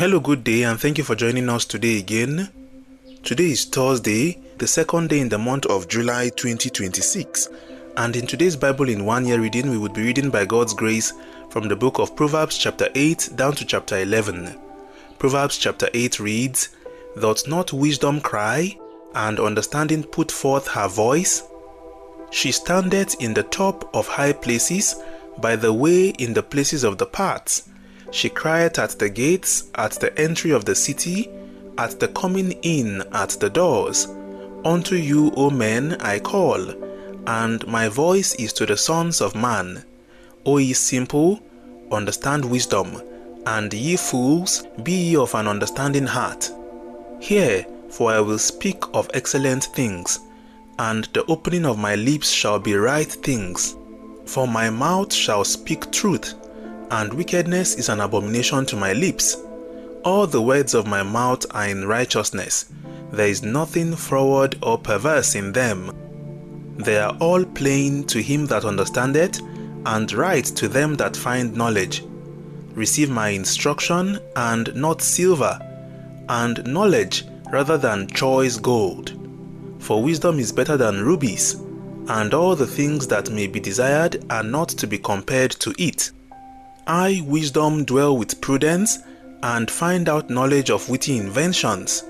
Hello, good day, and thank you for joining us today again. Today is Thursday, the second day in the month of July 2026. And in today's Bible in 1 year reading, we would be reading by God's grace from the book of Proverbs chapter 8 down to chapter 11. Proverbs chapter 8 reads, "Doth not wisdom cry, and understanding put forth her voice? She standeth in the top of high places, by the way in the places of the paths. She crieth at the gates, at the entry of the city, at the coming in at the doors. Unto you, O men, I call, and my voice is to the sons of man. O ye simple, understand wisdom, and ye fools, be ye of an understanding heart. Hear, for I will speak of excellent things, and the opening of my lips shall be right things. For my mouth shall speak truth, and wickedness is an abomination to my lips. All the words of my mouth are in righteousness. There is nothing froward or perverse in them. They are all plain to him that understandeth, and right to them that find knowledge. Receive my instruction, and not silver, and knowledge rather than choice gold. For wisdom is better than rubies, and all the things that may be desired are not to be compared to it. I, wisdom, dwell with prudence, and find out knowledge of witty inventions.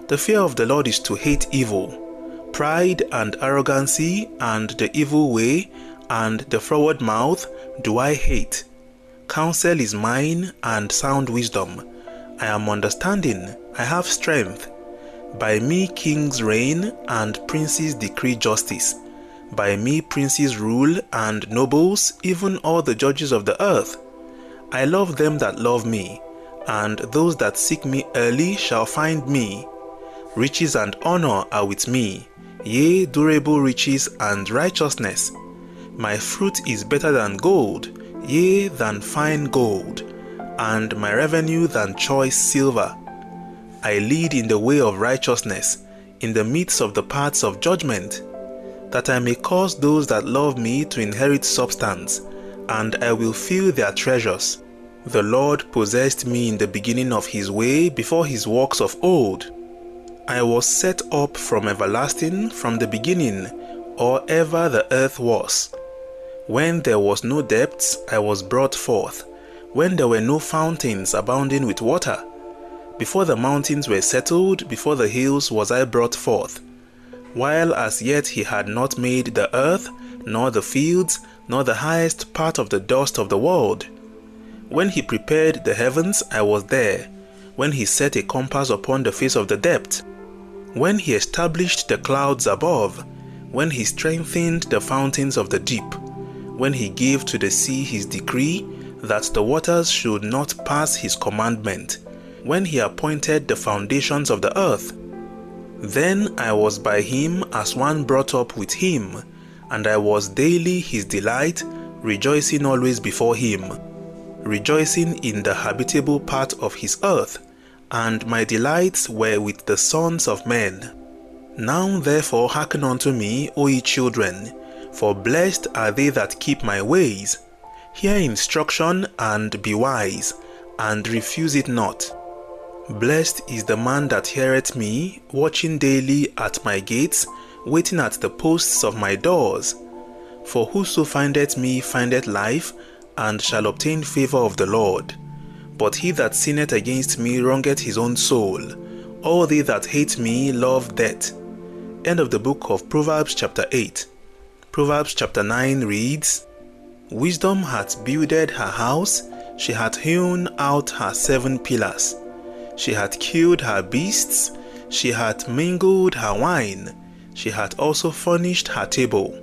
The fear of the Lord is to hate evil. Pride and arrogancy, and the evil way, and the froward mouth do I hate. Counsel is mine, and sound wisdom. I am understanding, I have strength. By me kings reign, and princes decree justice. By me princes rule, and nobles, even all the judges of the earth. I love them that love me, and those that seek me early shall find me. Riches and honor are with me, yea, durable riches and righteousness. My fruit is better than gold, yea, than fine gold, and my revenue than choice silver. I lead in the way of righteousness, in the midst of the paths of judgment, that I may cause those that love me to inherit substance, and I will fill their treasures. The Lord possessed me in the beginning of his way, before his works of old. I was set up from everlasting, from the beginning, or ever the earth was. When there was no depths, I was brought forth, when there were no fountains abounding with water. Before the mountains were settled, before the hills was I brought forth. While as yet he had not made the earth, nor the fields, nor the highest part of the dust of the world. When he prepared the heavens, I was there. When he set a compass upon the face of the depth. When he established the clouds above. When he strengthened the fountains of the deep. When he gave to the sea his decree, that the waters should not pass his commandment. When he appointed the foundations of the earth. Then I was by him as one brought up with him, and I was daily his delight, rejoicing always before him, rejoicing in the habitable part of his earth, and my delights were with the sons of men. Now therefore hearken unto me, O ye children, for blessed are they that keep my ways. Hear instruction, and be wise, and refuse it not. Blessed is the man that heareth me, watching daily at my gates, waiting at the posts of my doors. For whoso findeth me findeth life, and shall obtain favor of the Lord. But he that sinneth against me wrongeth his own soul. All they that hate me love death. End of the book of Proverbs chapter 8. Proverbs chapter 9 reads, "Wisdom hath builded her house, she hath hewn out her 7 pillars. She hath killed her beasts, she hath mingled her wine, she hath also furnished her table.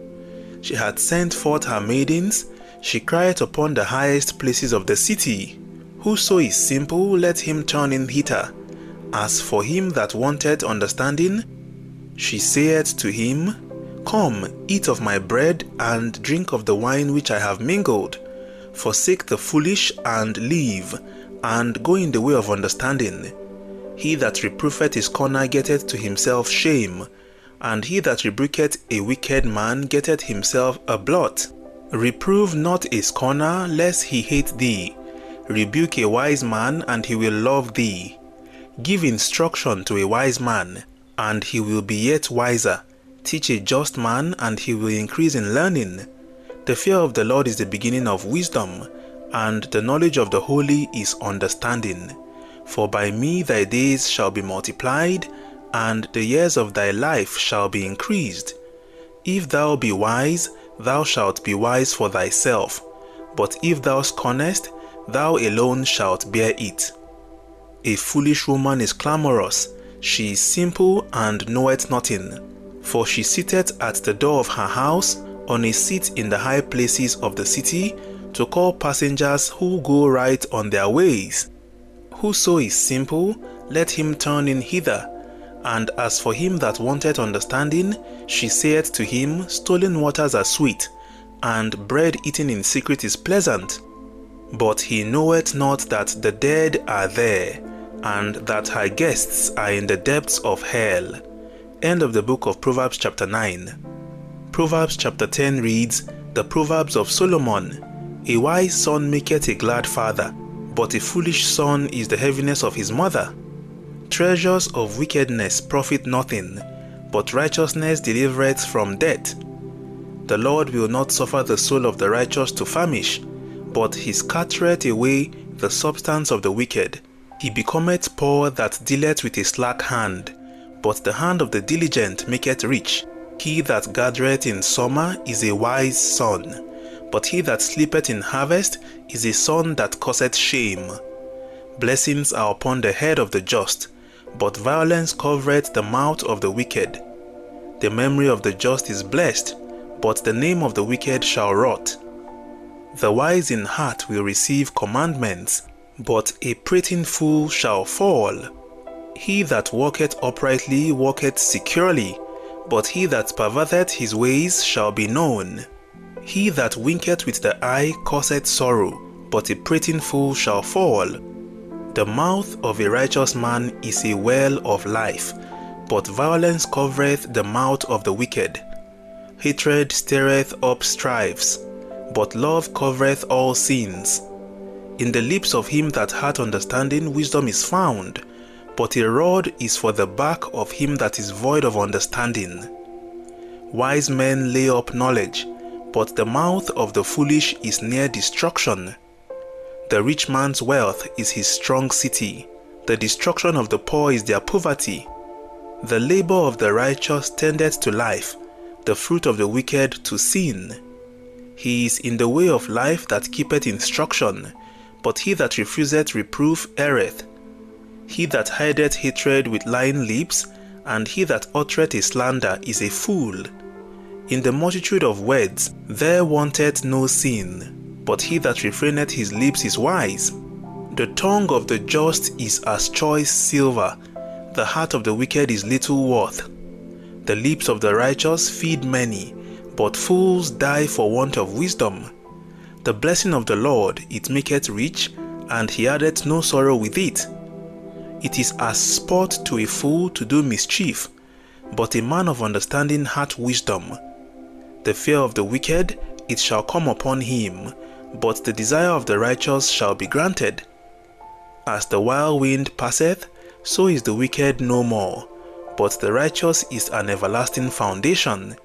She hath sent forth her maidens, she crieth upon the highest places of the city. Whoso is simple, let him turn in hither. As for him that wanteth understanding, she saith to him, Come, eat of my bread, and drink of the wine which I have mingled. Forsake the foolish, and live, and go in the way of understanding. He that reproveth his corner getteth to himself shame, and he that rebuketh a wicked man getteth himself a blot. Reprove not his corner, lest he hate thee, Rebuke a wise man, and he will love thee. Give instruction to a wise man, and he will be yet wiser. Teach a just man, and he will increase in learning. The fear of the Lord is the beginning of wisdom, and the knowledge of the holy is understanding. For by me thy days shall be multiplied, and the years of thy life shall be increased. If thou be wise, thou shalt be wise for thyself, but if thou scornest, thou alone shalt bear it. A foolish woman is clamorous, she is simple and knoweth nothing. For she sitteth at the door of her house, on a seat in the high places of the city, to call passengers who go right on their ways. Whoso is simple, let him turn in hither. And as for him that wanteth understanding, she saith to him, Stolen waters are sweet, and bread eaten in secret is pleasant. But he knoweth not that the dead are there, and that her guests are in the depths of hell. End of the book of Proverbs chapter 9. Proverbs chapter 10 reads, The Proverbs of Solomon. A wise son maketh a glad father, but a foolish son is the heaviness of his mother. Treasures of wickedness profit nothing, but righteousness delivereth from death. The Lord will not suffer the soul of the righteous to famish, but he scattereth away the substance of the wicked. He becometh poor that dealeth with a slack hand, but the hand of the diligent maketh rich. He that gathereth in summer is a wise son, but he that sleepeth in harvest is a son that causeth shame. Blessings are upon the head of the just, but violence covereth the mouth of the wicked. The memory of the just is blessed, but the name of the wicked shall rot. The wise in heart will receive commandments, but a prating fool shall fall. He that walketh uprightly walketh securely, but he that perverteth his ways shall be known. He that winketh with the eye causeth sorrow, but a prating fool shall fall. The mouth of a righteous man is a well of life, but violence covereth the mouth of the wicked. Hatred stirreth up strifes, but love covereth all sins. In the lips of him that hath understanding wisdom is found, but a rod is for the back of him that is void of understanding. Wise men lay up knowledge, but the mouth of the foolish is near destruction. The rich man's wealth is his strong city. The destruction of the poor is their poverty. The labor of the righteous tendeth to life, the fruit of the wicked to sin. He is in the way of life that keepeth instruction, but he that refuseth reproof erreth. He that hideth hatred with lying lips, and he that uttereth a slander is a fool. In the multitude of words there wanteth no sin, but he that refraineth his lips is wise. The tongue of the just is as choice silver, the heart of the wicked is little worth. The lips of the righteous feed many, but fools die for want of wisdom. The blessing of the Lord it maketh rich, and he addeth no sorrow with it. It is as sport to a fool to do mischief, but a man of understanding hath wisdom. The fear of the wicked it shall come upon him, but the desire of the righteous shall be granted. As the wild wind passeth, so is the wicked no more, but the righteous is an everlasting foundation.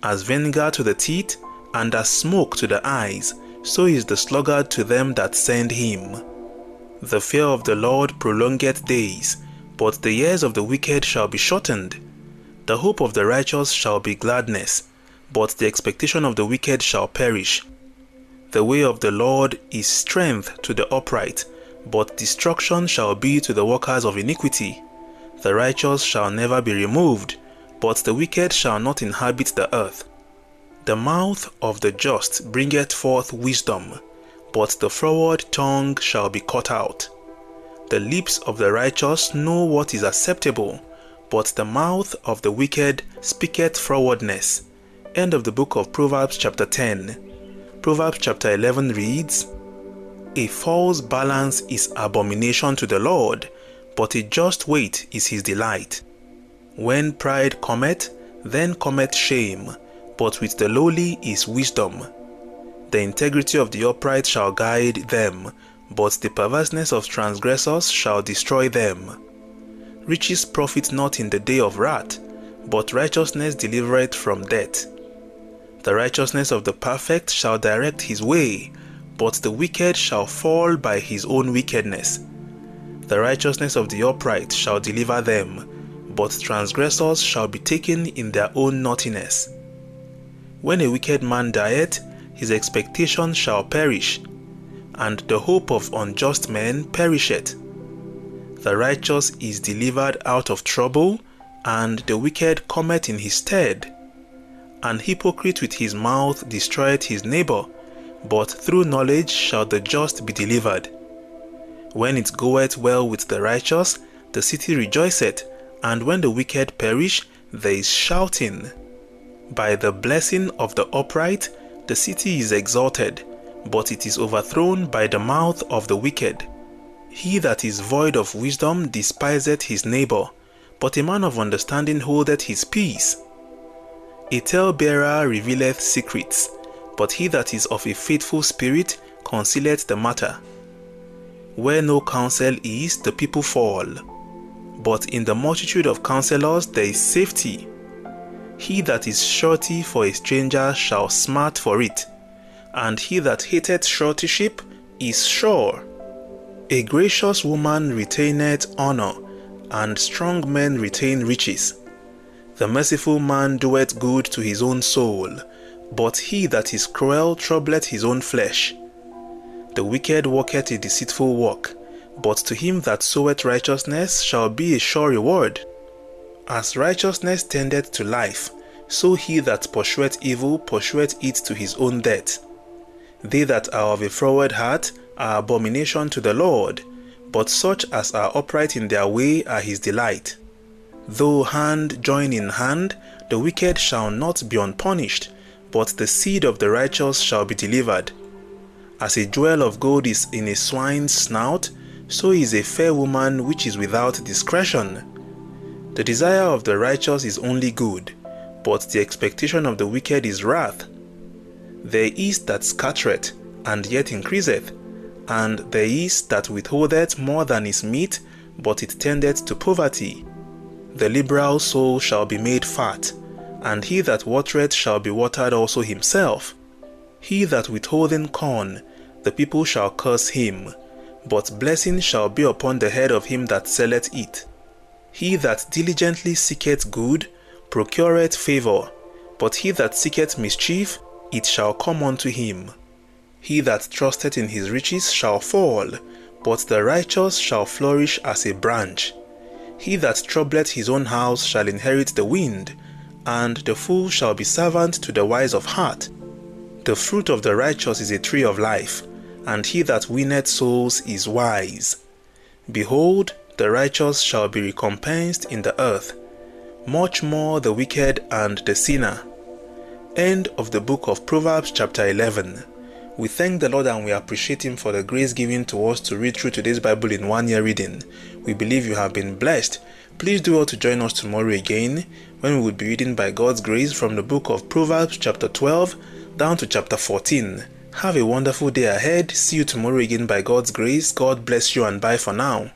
As vinegar to the teeth, and as smoke to the eyes, so is the sluggard to them that send him. The fear of the Lord prolongeth days, but the years of the wicked shall be shortened. The hope of the righteous shall be gladness, but the expectation of the wicked shall perish. The way of the Lord is strength to the upright, but destruction shall be to the workers of iniquity. The righteous shall never be removed, but the wicked shall not inhabit the earth. The mouth of the just bringeth forth wisdom, but the froward tongue shall be cut out. The lips of the righteous know what is acceptable, but the mouth of the wicked speaketh frowardness. End of the book of Proverbs chapter 10. Proverbs chapter 11 reads, A false balance is abomination to the Lord, but a just weight is his delight. When pride cometh, then cometh shame, but with the lowly is wisdom. The integrity of the upright shall guide them, but the perverseness of transgressors shall destroy them. Riches profit not in the day of wrath, but righteousness delivereth from death. The righteousness of the perfect shall direct his way, but the wicked shall fall by his own wickedness. The righteousness of the upright shall deliver them, but transgressors shall be taken in their own naughtiness. When a wicked man dieth, his expectation shall perish, and the hope of unjust men perisheth. The righteous is delivered out of trouble, and the wicked cometh in his stead. An hypocrite with his mouth destroyeth his neighbor, but through knowledge shall the just be delivered. When it goeth well with the righteous, the city rejoiceth, and when the wicked perish, there is shouting. By the blessing of the upright, the city is exalted, but it is overthrown by the mouth of the wicked. He that is void of wisdom despiseth his neighbor, but a man of understanding holdeth his peace. A talebearer revealeth secrets, but he that is of a faithful spirit concealeth the matter. Where no counsel is, the people fall, but in the multitude of counselors there is safety. He that is surety for a stranger shall smart for it, and he that hateth suretyship is sure. A gracious woman retaineth honor, and strong men retain riches. The merciful man doeth good to his own soul, but he that is cruel troubleth his own flesh. The wicked worketh a deceitful work, but to him that soweth righteousness shall be a sure reward. As righteousness tendeth to life, so he that pursueth evil pursueth it to his own death. They that are of a froward heart are abomination to the Lord, but such as are upright in their way are his delight. Though hand join in hand, the wicked shall not be unpunished, but the seed of the righteous shall be delivered. As a jewel of gold is in a swine's snout, so is a fair woman which is without discretion. The desire of the righteous is only good, but the expectation of the wicked is wrath. There is that scattereth, and yet increaseth, and there is that withholdeth more than is meet, but it tendeth to poverty. The liberal soul shall be made fat, and he that watereth shall be watered also himself. He that withholdeth corn, the people shall curse him, but blessing shall be upon the head of him that selleth it. He that diligently seeketh good procureth favor, but he that seeketh mischief, it shall come unto him. He that trusteth in his riches shall fall, but the righteous shall flourish as a branch. He that troubleth his own house shall inherit the wind, and the fool shall be servant to the wise of heart. The fruit of the righteous is a tree of life, and he that winneth souls is wise. Behold, the righteous shall be recompensed in the earth, much more the wicked and the sinner. End of the book of Proverbs chapter 11. We thank the Lord and we appreciate Him for the grace given to us to read through today's Bible in 1 year reading. We believe you have been blessed. Please do well to join us tomorrow again when we will be reading by God's grace from the book of Proverbs chapter 12 down to chapter 14. Have a wonderful day ahead. See you tomorrow again by God's grace. God bless you and bye for now.